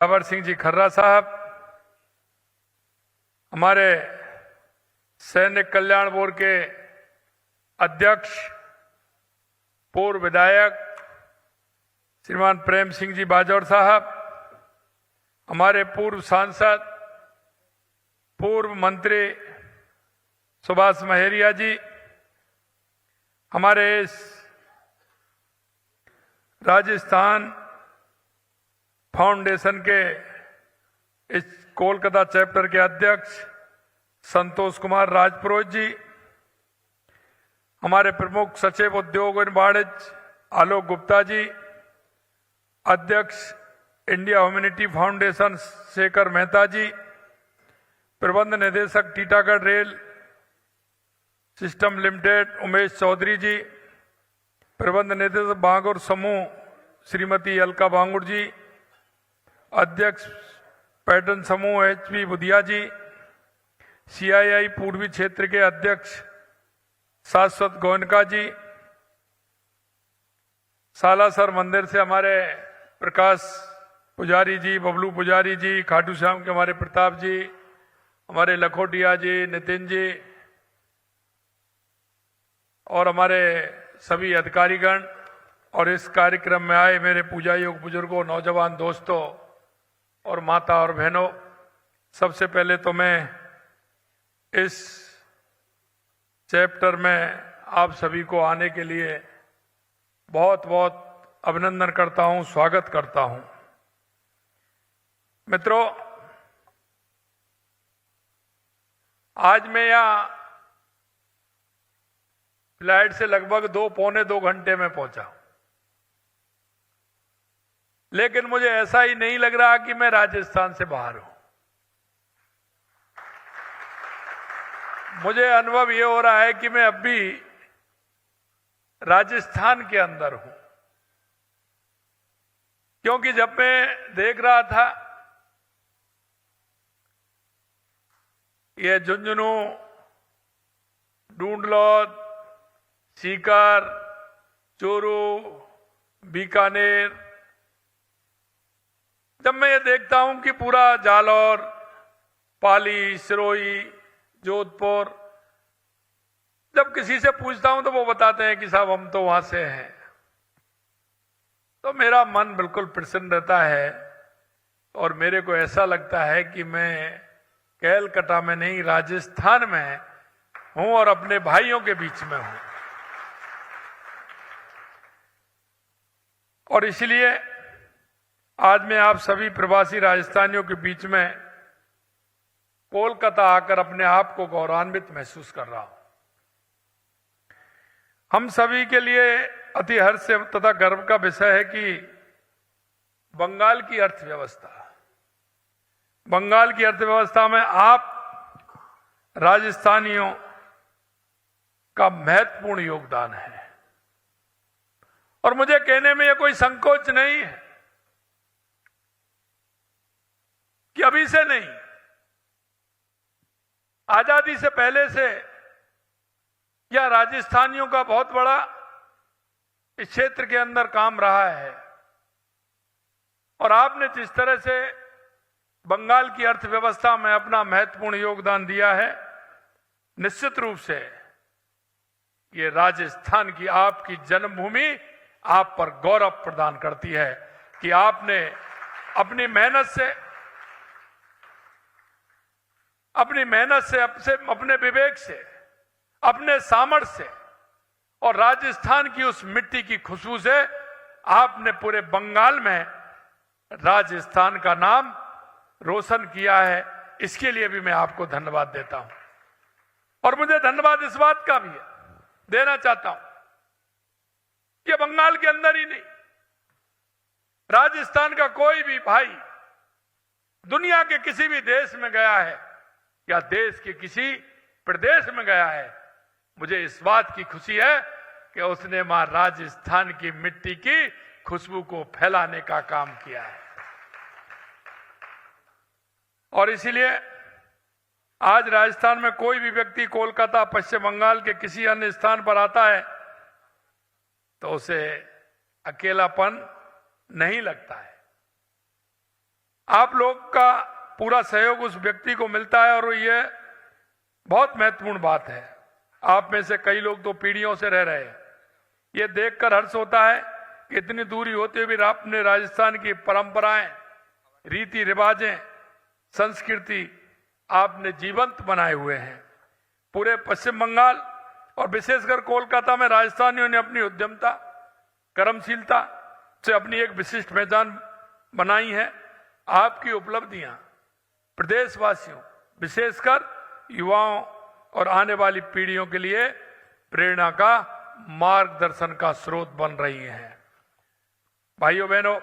जोरावर सिंह जी खर्रा साहब, हमारे सैनिक कल्याण बोर्ड के अध्यक्ष पूर्व विधायक श्रीमान प्रेम सिंह जी बाजौर साहब, हमारे पूर्व सांसद पूर्व मंत्री सुभाष महेरिया जी, हमारे इस राजस्थान फाउंडेशन के इस कोलकाता चैप्टर के अध्यक्ष संतोष कुमार राजपुरोहित जी, हमारे प्रमुख सचिव उद्योग एवं वाणिज्य आलोक गुप्ता जी, अध्यक्ष India humanity foundation Shekhar Mehta ji, प्रबंध निदेशक Titagarh rail system limited Umesh Chaudhary ji, प्रबंध निदेशक बांगुर समूह श्रीमती अलका बांगुर जी, अध्यक्ष पैटर्न समूह एचपी बुधिया जी, सीआईआई पूर्वी क्षेत्र के अध्यक्ष शाश्वत गोयनका जी, सालासर मंदिर से हमारे प्रकाश पुजारी जी, बबलू पुजारी जी, खाटू श्याम के हमारे प्रताप जी, हमारे लखोटिया जी, नितिन जी और हमारे सभी अधिकारीगण और इस कार्यक्रम में आए मेरे पूजा योग बुजुर्गों, नौजवान दोस्तों और माता और बहनों, सबसे पहले तो मैं इस चैप्टर में आप सभी को आने के लिए बहुत बहुत अभिनंदन करता हूं, स्वागत करता हूं। मित्रों, आज मैं यहां फ्लाइट से लगभग 2-पौने 2 घंटे में पहुंचा, लेकिन मुझे ऐसा ही नहीं लग रहा कि मैं राजस्थान से बाहर हूं। मुझे अनुभव यह हो रहा है कि मैं अब भी राजस्थान के अंदर हूं, क्योंकि जब मैं देख रहा था ये झुंझुनू, ढूंढलौद, सीकर, चूरू, बीकानेर, जब मैं ये देखता हूं कि पूरा जालौर, पाली, सिरोही, जोधपुर, जब किसी से पूछता हूं तो वो बताते हैं कि साहब हम तो वहां से हैं, तो मेरा मन बिल्कुल प्रसन्न रहता है और मेरे को ऐसा लगता है कि मैं कैलकाटा में नहीं, राजस्थान में हूं और अपने भाइयों के बीच में हूं। और इसलिए आज मैं आप सभी प्रवासी राजस्थानियों के बीच में कोलकाता आकर अपने आप को गौरवान्वित महसूस कर रहा हूं। हम सभी के लिए अति हर्ष तथा गर्व का विषय है कि बंगाल की अर्थव्यवस्था में आप राजस्थानियों का महत्वपूर्ण योगदान है। और मुझे कहने में यह कोई संकोच नहीं है कि अभी से नहीं, आजादी से पहले से यह राजस्थानियों का बहुत बड़ा इस क्षेत्र के अंदर काम रहा है। और आपने जिस तरह से बंगाल की अर्थव्यवस्था में अपना महत्वपूर्ण योगदान दिया है, निश्चित रूप से ये राजस्थान की आपकी जन्मभूमि आप पर गौरव प्रदान करती है कि आपने अपनी मेहनत से, अपने विवेक से, अपने सामर्थ्य से और राजस्थान की उस मिट्टी की खुशबू से आपने पूरे बंगाल में राजस्थान का नाम रोशन किया है। इसके लिए भी मैं आपको धन्यवाद देता हूं। और मुझे धन्यवाद इस बात का भी देना चाहता हूं कि बंगाल के अंदर ही नहीं, राजस्थान का कोई भी भाई दुनिया के किसी भी देश में गया है या देश के किसी प्रदेश में गया है, मुझे इस बात की खुशी है कि उसने मां राजस्थान की मिट्टी की खुशबू को फैलाने का काम किया है। और इसीलिए आज राजस्थान में कोई भी व्यक्ति कोलकाता, पश्चिम बंगाल के किसी अन्य स्थान पर आता है तो उसे अकेलापन नहीं लगता है। आप लोग का पूरा सहयोग उस व्यक्ति को मिलता है और ये बहुत महत्वपूर्ण बात है। आप में से कई लोग तो पीढ़ियों से रह रहे हैं। ये देखकर हर्ष होता है कि इतनी दूरी होते हुए भी आपने राजस्थान की परंपराएं, रीति रिवाजें, संस्कृति आपने जीवंत बनाए हुए हैं। पूरे पश्चिम बंगाल और विशेषकर कोलकाता में राजस्थानियों ने अपनी उद्यमता, कर्मशीलता से अपनी एक विशिष्ट पहचान बनाई है। आपकी उपलब्धियां प्रदेशवासियों, विशेषकर युवाओं और आने वाली पीढ़ियों के लिए प्रेरणा का, मार्गदर्शन का स्रोत बन रही हैं। भाइयों बहनों,